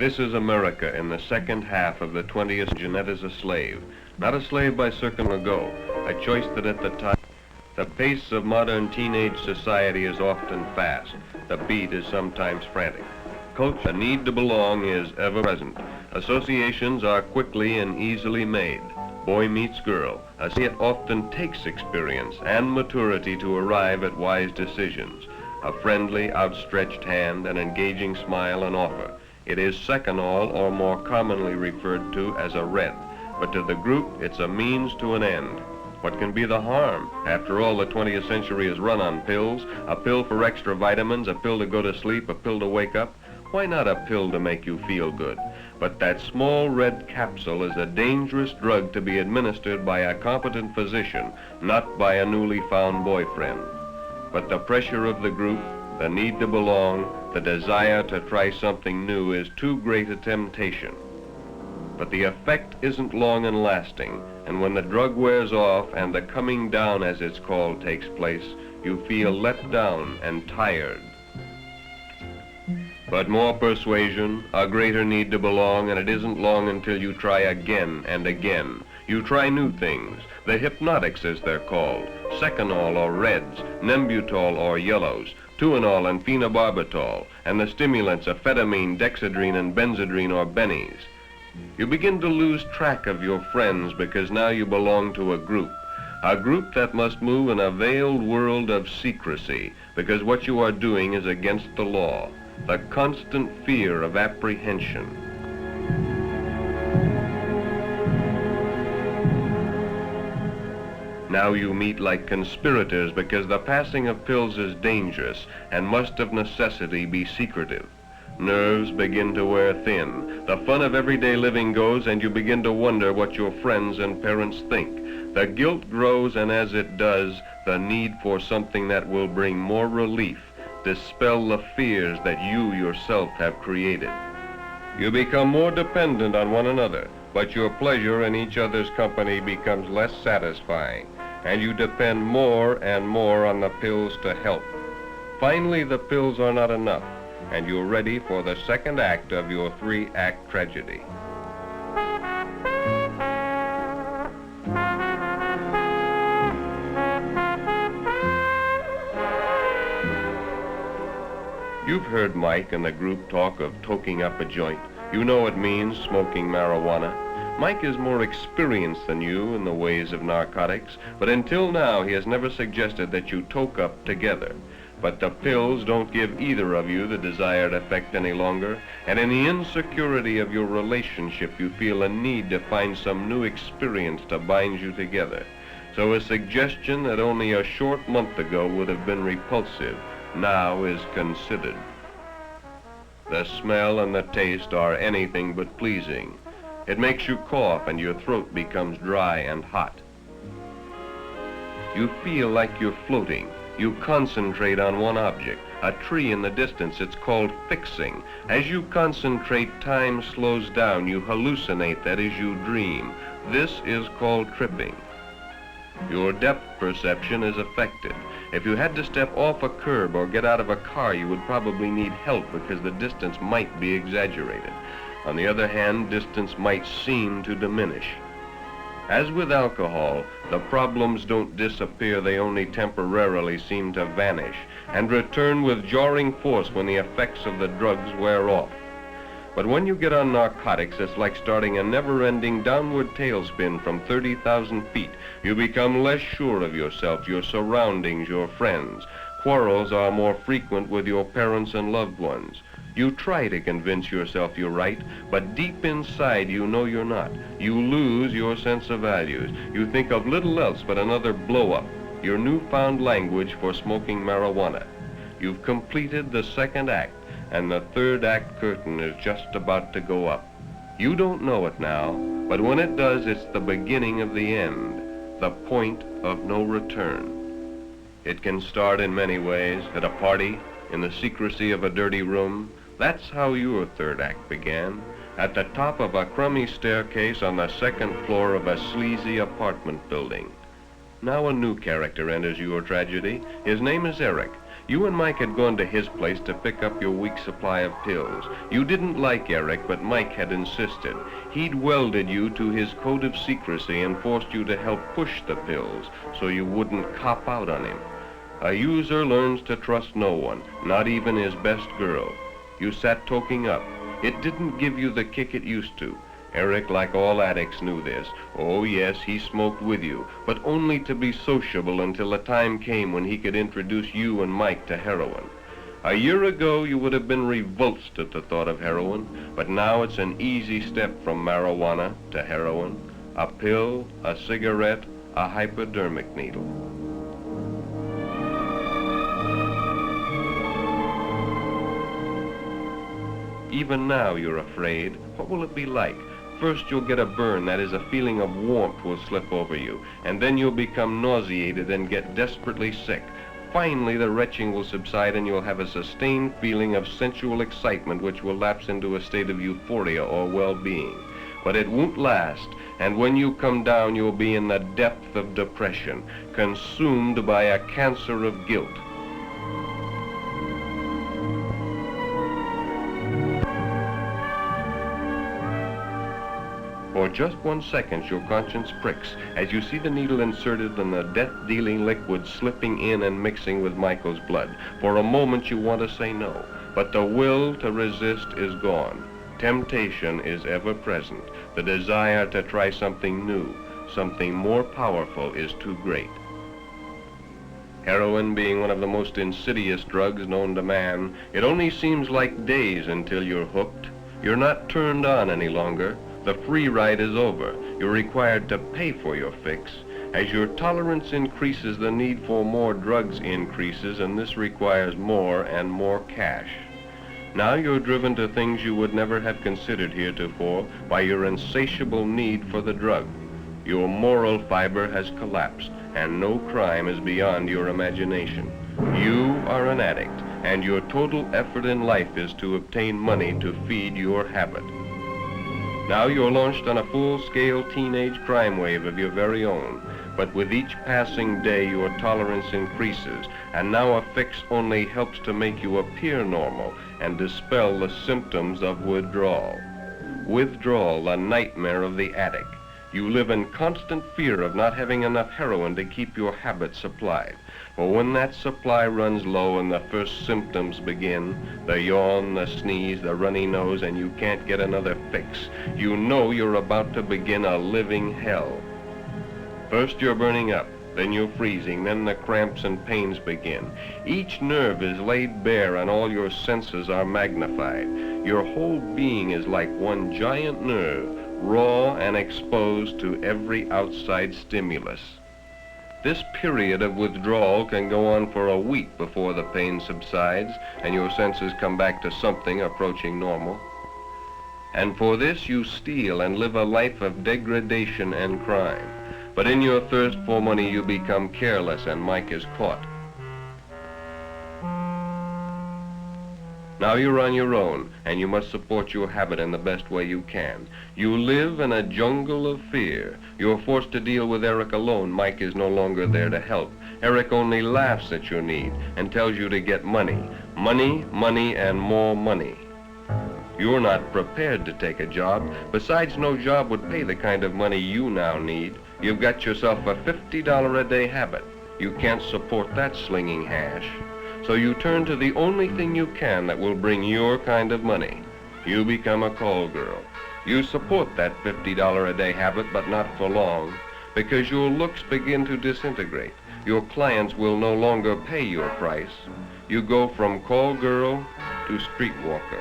This is America in the second half of the 20th. Jeanette is a slave. Not a slave by circum ago, a choice that at the time. The pace of modern teenage society is often fast. The beat is sometimes frantic. Culture, the need to belong is ever present. Associations are quickly and easily made. Boy meets girl. It often takes experience and maturity to arrive at wise decisions. A friendly, outstretched hand, an engaging smile, and offer. It is second all, or more commonly referred to as a red. But to the group, it's a means to an end. What can be the harm? After all, the 20th century is run on pills. A pill for extra vitamins, a pill to go to sleep, a pill to wake up. Why not a pill to make you feel good? But that small red capsule is a dangerous drug to be administered by a competent physician, not by a newly found boyfriend. But the pressure of the group, the need to belong, the desire to try something new is too great a temptation. But the effect isn't long and lasting, and when the drug wears off and the coming down, as it's called, takes place, you feel let down and tired. But more persuasion, a greater need to belong, and it isn't long until you try again and again. You try new things, the hypnotics as they're called, seconal or reds, nembutol or yellows, tuinol and phenobarbital, and the stimulants amphetamine, dexedrine, and benzedrine or bennies. You begin to lose track of your friends because now you belong to a group that must move in a veiled world of secrecy because what you are doing is against the law, the constant fear of apprehension. Now you meet like conspirators because the passing of pills is dangerous and must of necessity be secretive. Nerves begin to wear thin. The fun of everyday living goes, and you begin to wonder what your friends and parents think. The guilt grows, and as it does, the need for something that will bring more relief, dispel the fears that you yourself have created. You become more dependent on one another, but your pleasure in each other's company becomes less satisfying, and you depend more and more on the pills to help. Finally, the pills are not enough, and you're ready for the second act of your three-act tragedy. You've heard Mike and the group talk of toking up a joint. You know it means smoking marijuana. Mike is more experienced than you in the ways of narcotics, but until now he has never suggested that you toke up together. But the pills don't give either of you the desired effect any longer, and in the insecurity of your relationship you feel a need to find some new experience to bind you together. So a suggestion that only a short month ago would have been repulsive now is considered. The smell and the taste are anything but pleasing. It makes you cough and your throat becomes dry and hot. You feel like you're floating. You concentrate on one object, a tree in the distance. It's called fixing. As you concentrate, time slows down. You hallucinate, that is, you dream. This is called tripping. Your depth perception is affected. If you had to step off a curb or get out of a car, you would probably need help because the distance might be exaggerated. On the other hand, distance might seem to diminish. As with alcohol, the problems don't disappear, they only temporarily seem to vanish and return with jarring force when the effects of the drugs wear off. But when you get on narcotics, it's like starting a never-ending downward tailspin from 30,000 feet. You become less sure of yourself, your surroundings, your friends. Quarrels are more frequent with your parents and loved ones. You try to convince yourself you're right, but deep inside you know you're not. You lose your sense of values. You think of little else but another blow-up, your newfound language for smoking marijuana. You've completed the second act, and the third act curtain is just about to go up. You don't know it now, but when it does, it's the beginning of the end, the point of no return. It can start in many ways, at a party, in the secrecy of a dirty room. That's how your third act began, at the top of a crummy staircase on the second floor of a sleazy apartment building. Now a new character enters your tragedy. His name is Eric. You and Mike had gone to his place to pick up your week's supply of pills. You didn't like Eric, but Mike had insisted. He'd welded you to his code of secrecy and forced you to help push the pills so you wouldn't cop out on him. A user learns to trust no one, not even his best girl. You sat toking up. It didn't give you the kick it used to. Eric, like all addicts, knew this. Oh yes, he smoked with you, but only to be sociable until the time came when he could introduce you and Mike to heroin. A year ago, you would have been revulsed at the thought of heroin, but now it's an easy step from marijuana to heroin. A pill, a cigarette, a hypodermic needle. Even now you're afraid. What will it be like? First you'll get a burn, that is, a feeling of warmth will slip over you, and then you'll become nauseated and get desperately sick. Finally the retching will subside and you'll have a sustained feeling of sensual excitement which will lapse into a state of euphoria or well-being. But it won't last, and when you come down you'll be in the depth of depression, consumed by a cancer of guilt. For just 1 second, your conscience pricks as you see the needle inserted and the death-dealing liquid slipping in and mixing with Michael's blood. For a moment, you want to say no, but the will to resist is gone. Temptation is ever present. The desire to try something new, something more powerful, is too great. Heroin being one of the most insidious drugs known to man, it only seems like days until you're hooked. You're not turned on any longer. The free ride is over. You're required to pay for your fix. As your tolerance increases, the need for more drugs increases, and this requires more and more cash. Now you're driven to things you would never have considered heretofore by your insatiable need for the drug. Your moral fiber has collapsed, and no crime is beyond your imagination. You are an addict, and your total effort in life is to obtain money to feed your habit. Now you're launched on a full-scale teenage crime wave of your very own, but with each passing day your tolerance increases, and now a fix only helps to make you appear normal and dispel the symptoms of withdrawal. Withdrawal, the nightmare of the addict. You live in constant fear of not having enough heroin to keep your habit supplied. For when that supply runs low and the first symptoms begin, the yawn, the sneeze, the runny nose, and you can't get another fix, you know you're about to begin a living hell. First you're burning up, then you're freezing, then the cramps and pains begin. Each nerve is laid bare and all your senses are magnified. Your whole being is like one giant nerve, raw and exposed to every outside stimulus. This period of withdrawal can go on for a week before the pain subsides and your senses come back to something approaching normal. And for this you steal and live a life of degradation and crime. But in your thirst for money you become careless and Mike is caught. Now you're on your own, and you must support your habit in the best way you can. You live in a jungle of fear. You're forced to deal with Eric alone. Mike is no longer there to help. Eric only laughs at your need and tells you to get money. Money, money, and more money. You're not prepared to take a job. Besides, no job would pay the kind of money you now need. You've got yourself a $50 a day habit. You can't support that slinging hash. So you turn to the only thing you can that will bring your kind of money. You become a call girl. You support that $50 a day habit, but not for long, because your looks begin to disintegrate. Your clients will no longer pay your price. You go from call girl to streetwalker.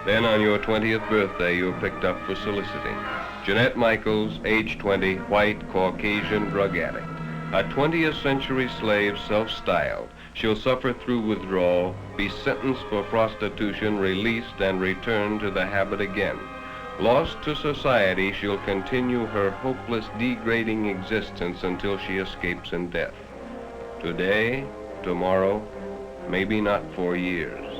Then on your 20th birthday, you're picked up for soliciting. Jeanette Michaels, age 20, white, Caucasian drug addict. A 20th century slave, self-styled. She'll suffer through withdrawal, be sentenced for prostitution, released, and return to the habit again. Lost to society, she'll continue her hopeless, degrading existence until she escapes in death. Today, tomorrow, maybe not for years.